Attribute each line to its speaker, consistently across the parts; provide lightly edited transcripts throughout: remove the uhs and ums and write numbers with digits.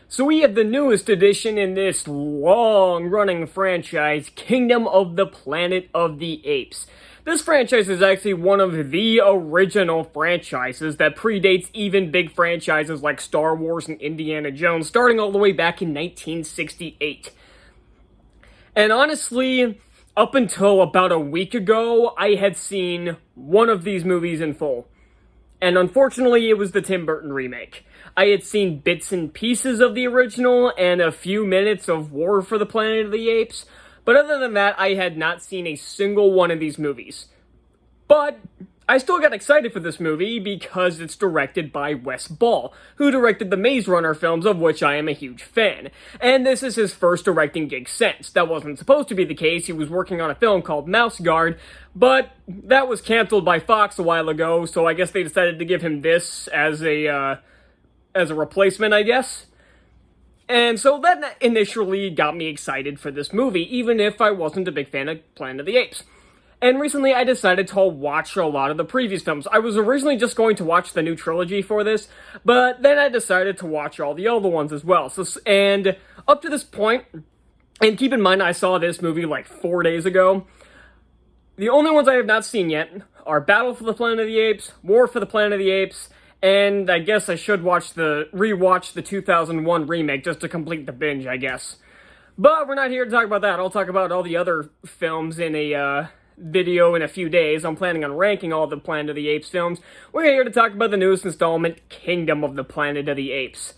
Speaker 1: So we have the newest addition in this long-running franchise, Kingdom of the Planet of the Apes. This franchise is actually one of the original franchises that predates even big franchises like Star Wars and Indiana Jones, starting all the way back in 1968. And honestly, up until about a week ago, I had seen one of these movies in full. And unfortunately, it was the Tim Burton remake. I had seen bits and pieces of the original and a few minutes of War for the Planet of the Apes, but other than that, I had not seen a single one of these movies. But I still got excited for this movie because it's directed by Wes Ball, who directed the Maze Runner films, of which I am a huge fan. And this is his first directing gig since. That wasn't supposed to be the case. He was working on a film called Mouse Guard, but that was canceled by Fox a while ago, so I guess they decided to give him this as a replacement, I guess. And so that initially got me excited for this movie, even if I wasn't a big fan of Planet of the Apes. And recently I decided to watch a lot of the previous films. I was originally just going to watch the new trilogy for this, but then I decided to watch all the other ones as well. And up to this point, and keep in mind I saw this movie like 4 days ago, the only ones I have not seen yet are Battle for the Planet of the Apes, War for the Planet of the Apes, and I guess I should rewatch the 2001 remake just to complete the binge, I guess. But we're not here to talk about that. I'll talk about all the other films in a video in a few days. I'm planning on ranking all the Planet of the Apes films. We're here to talk about the newest installment, Kingdom of the Planet of the Apes.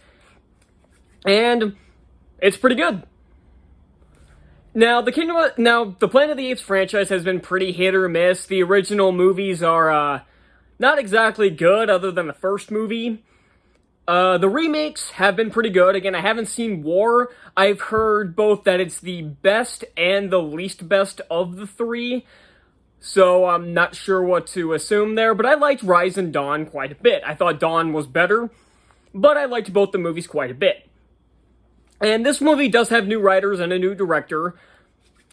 Speaker 1: And it's pretty good. Now, the Planet of the Apes franchise has been pretty hit or miss. The original movies are not exactly good, other than the first movie. The remakes have been pretty good. Again, I haven't seen War. I've heard both that it's the best and the least best of the three, so I'm not sure what to assume there, but I liked Rise and Dawn quite a bit. I thought Dawn was better, but I liked both the movies quite a bit. And this movie does have new writers and a new director,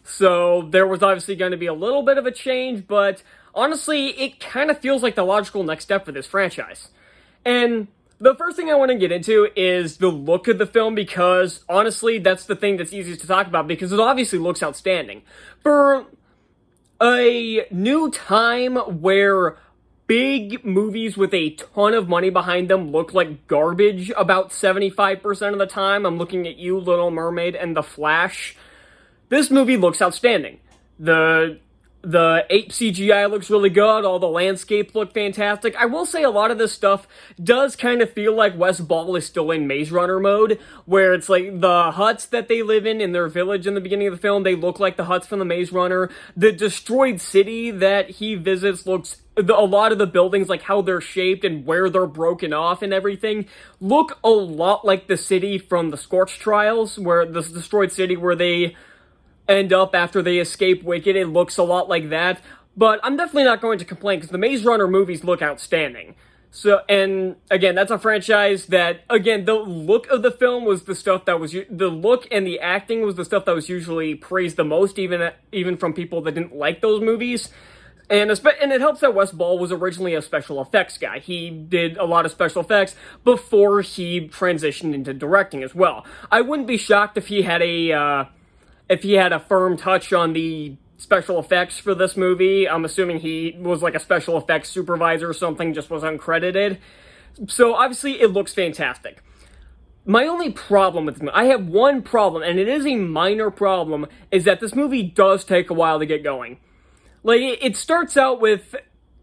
Speaker 1: so there was obviously going to be a little bit of a change, but honestly, it kind of feels like the logical next step for this franchise. And the first thing I want to get into is the look of the film, because honestly, that's the thing that's easiest to talk about, because it obviously looks outstanding. For a new time where big movies with a ton of money behind them look like garbage about 75% of the time, I'm looking at you, Little Mermaid, and The Flash, this movie looks outstanding. The ape CGI looks really good, all the landscapes look fantastic. I will say a lot of this stuff does kind of feel like Wes Ball is still in Maze Runner mode, where it's like the huts that they live in their village in the beginning of the film, they look like the huts from the Maze Runner. The destroyed city that he visits looks, a lot of the buildings, like how they're shaped and where they're broken off and everything, look a lot like the city from the Scorch Trials, where the destroyed city where they end up after they escape Wicked. It looks a lot like that, but I'm definitely not going to complain because the Maze Runner movies look outstanding. So, and again, that's a franchise that, again, the look of the film was the stuff that was, the look and the acting was the stuff that was usually praised the most, even from people that didn't like those movies. And it helps that Wes Ball was originally a special effects guy. He did a lot of special effects before he transitioned into directing as well. I wouldn't be shocked if he had a firm touch on the special effects for this movie. I'm assuming he was like a special effects supervisor or something, just was uncredited. So obviously it looks fantastic. My only problem with this movie, I have one problem, and it is a minor problem, is that this movie does take a while to get going. Like, it starts out with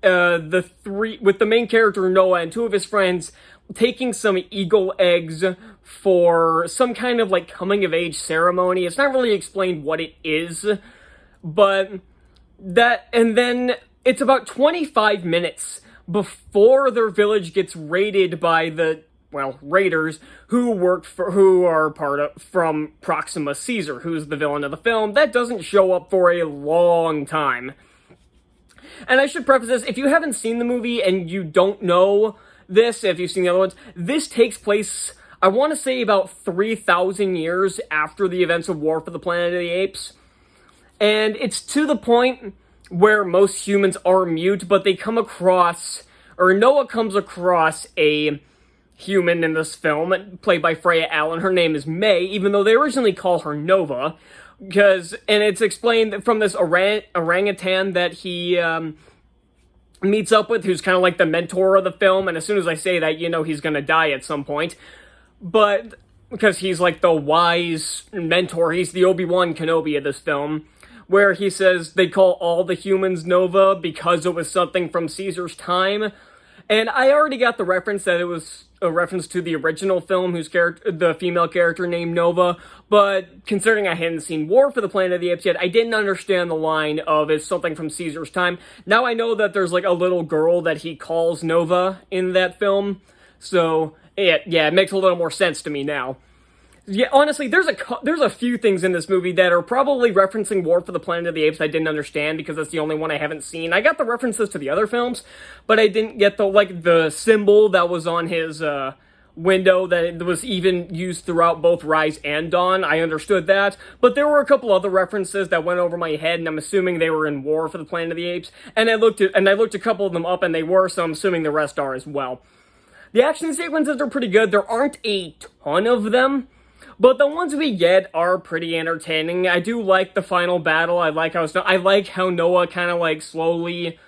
Speaker 1: the main character Noah and two of his friends taking some eagle eggs for some kind of like coming of age ceremony. It's not really explained what it is, but and then it's about 25 minutes before their village gets raided by the raiders who are from Proxima Caesar, who's the villain of the film. That doesn't show up for a long time. And I should preface this, if you haven't seen the movie and you don't know this, if you've seen the other ones, this takes place, I want to say, about 3,000 years after the events of War for the Planet of the Apes. And it's to the point where most humans are mute, but they come across, or Noah comes across a human in this film, played by Freya Allen. Her name is May, even though they originally call her Nova. And it's explained from this orangutan that he meets up with, who's kind of like the mentor of the film, and as soon as I say that, you know he's gonna die at some point. But, because he's like the wise mentor, he's the Obi-Wan Kenobi of this film, where he says they call all the humans Nova because it was something from Caesar's time. And I already got the reference that it was a reference to the original film, the female character named Nova, but considering I hadn't seen War for the Planet of the Apes yet, I didn't understand the line of it's something from Caesar's time. Now I know that there's like a little girl that he calls Nova in that film, so it makes a little more sense to me now. Yeah, honestly, there's a few things in this movie that are probably referencing War for the Planet of the Apes I didn't understand, because that's the only one I haven't seen. I got the references to the other films, but I didn't get the symbol that was on his window that was even used throughout both Rise and Dawn. I understood that, but there were a couple other references that went over my head, and I'm assuming they were in War for the Planet of the Apes. And I looked a couple of them up, and they were, so I'm assuming the rest are as well. The action sequences are pretty good. There aren't a ton of them, but the ones we get are pretty entertaining. I do like the final battle. I like how Noah kind of like slowly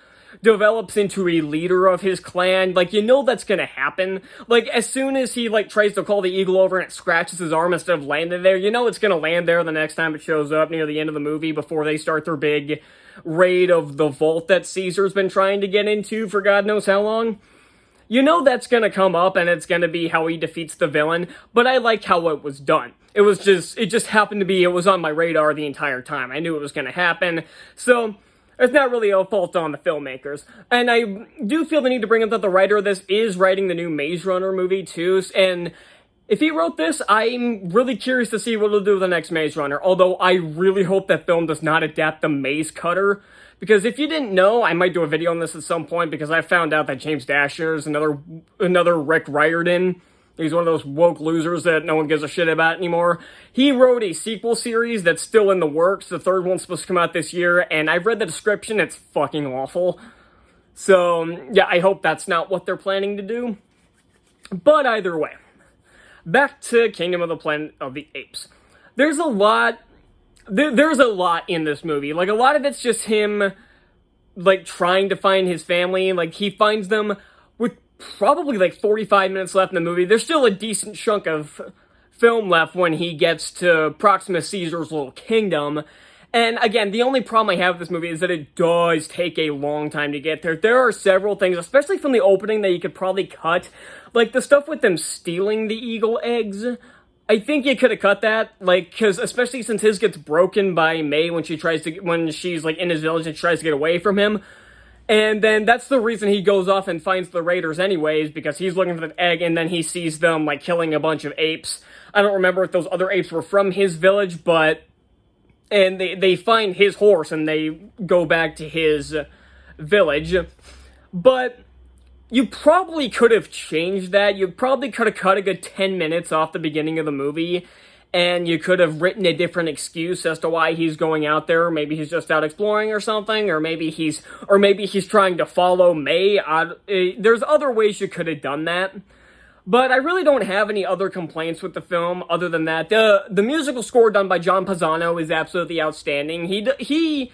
Speaker 1: develops into a leader of his clan. Like, you know that's gonna happen. Like, as soon as he like tries to call the eagle over and it scratches his arm instead of landing there, you know it's gonna land there the next time it shows up near the end of the movie before they start their big raid of the vault that Caesar's been trying to get into for God knows how long. You know that's gonna come up, and it's gonna be how he defeats the villain, but I like how it was done. It just happened to be, it was on my radar the entire time. I knew it was gonna happen, so it's not really a fault on the filmmakers. And I do feel the need to bring up that the writer of this is writing the new Maze Runner movie too, and if he wrote this, I'm really curious to see what he'll do with the next Maze Runner, although I really hope that film does not adapt the Maze Cutter. Because if you didn't know, I might do a video on this at some point, because I found out that James Dasher is another Rick Riordan. He's one of those woke losers that no one gives a shit about anymore. He wrote a sequel series that's still in the works. The third one's supposed to come out this year, and I've read the description. It's fucking awful. So, yeah, I hope that's not what they're planning to do. But either way, back to Kingdom of the Planet of the Apes. There's a lot in this movie. Like, a lot of it's just him, like, trying to find his family. Like, he finds them with probably, like, 45 minutes left in the movie. There's still a decent chunk of film left when he gets to Proxima Caesar's little kingdom. And, again, the only problem I have with this movie is that it does take a long time to get there. There are several things, especially from the opening, that you could probably cut. Like, the stuff with them stealing the eagle eggs. I think you could have cut that, like, because especially since his gets broken by May when she's, like, in his village and she tries to get away from him. And then that's the reason he goes off and finds the raiders anyways, because he's looking for the egg, and then he sees them, like, killing a bunch of apes. I don't remember if those other apes were from his village, and they find his horse, and they go back to his village. But you probably could have changed that. You probably could have cut a good 10 minutes off the beginning of the movie, and you could have written a different excuse as to why he's going out there. Maybe he's just out exploring or something, or maybe he's trying to follow May. There's other ways you could have done that. But I really don't have any other complaints with the film other than that. The musical score done by John Pisano is absolutely outstanding. He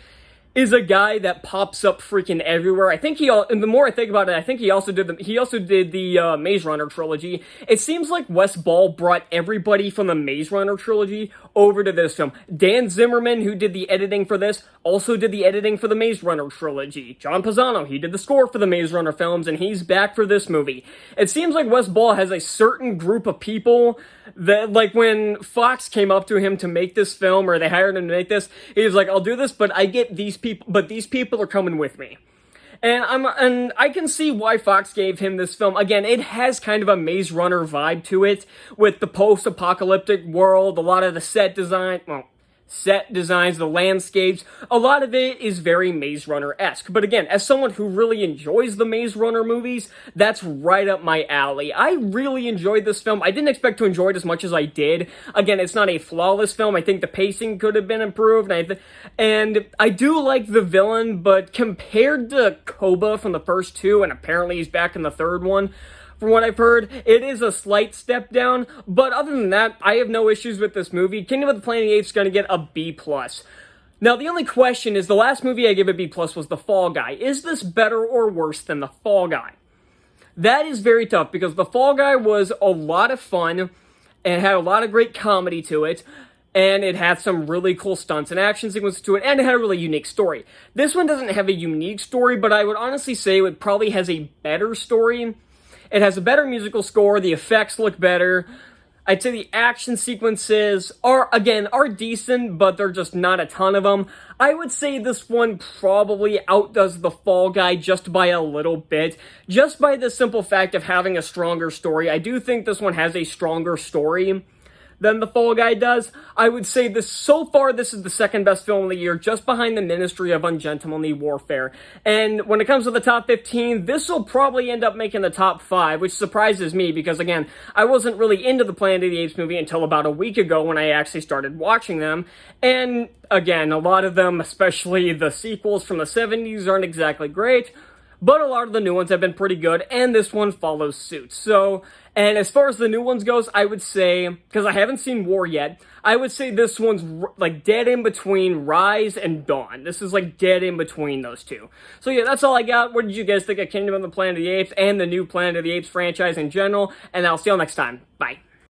Speaker 1: is a guy that pops up freaking everywhere. I think and the more I think about it, I think he also did the Maze Runner trilogy. It seems like Wes Ball brought everybody from the Maze Runner trilogy over to this film. Dan Zimmerman, who did the editing for this, also did the editing for the Maze Runner trilogy. John Pisano, he did the score for the Maze Runner films, and he's back for this movie. It seems like Wes Ball has a certain group of people that, like, when Fox came up to him to make this film, or they hired him to make this, he was like, I'll do this, but I get these people, but these people are coming with me. And I can see why Fox gave him this film. Again, it has kind of a Maze Runner vibe to it, with the post-apocalyptic world, a lot of the set designs, the landscapes, a lot of it is very Maze Runner-esque. But again, as someone who really enjoys the Maze Runner movies, that's right up my alley. I really enjoyed this film. I didn't expect to enjoy it as much as I did. Again, it's not a flawless film. I think the pacing could have been improved, and I do like the villain, but compared to Koba from the first two, and apparently he's back in the third one, from what I've heard. It is a slight step down, but other than that, I have no issues with this movie. Kingdom of the Planet of the Apes is going to get a B+. Now, the only question is, the last movie I gave a B+ was The Fall Guy. Is this better or worse than The Fall Guy? That is very tough, because The Fall Guy was a lot of fun, and had a lot of great comedy to it, and it had some really cool stunts and action sequences to it, and it had a really unique story. This one doesn't have a unique story, but I would honestly say it probably has a better story. It has a better musical score, the effects look better. I'd say the action sequences are decent, but they're just not a ton of them. I would say this one probably outdoes The Fall Guy just by a little bit, just by the simple fact of having a stronger story. I do think this one has a stronger story than The Fall Guy does. I would say so far, this is the second best film of the year, just behind The Ministry of Ungentlemanly Warfare. And when it comes to the top 15, this will probably end up making the top 5, which surprises me because, again, I wasn't really into the Planet of the Apes movie until about a week ago when I actually started watching them. And, again, a lot of them, especially the sequels from the 70s, aren't exactly great. But a lot of the new ones have been pretty good, and this one follows suit. So, and as far as the new ones goes, I would say, because I haven't seen War yet, I would say this one's like dead in between Rise and Dawn. This is like dead in between those two. So yeah, that's all I got. What did you guys think of Kingdom of the Planet of the Apes and the new Planet of the Apes franchise in general? And I'll see y'all next time. Bye.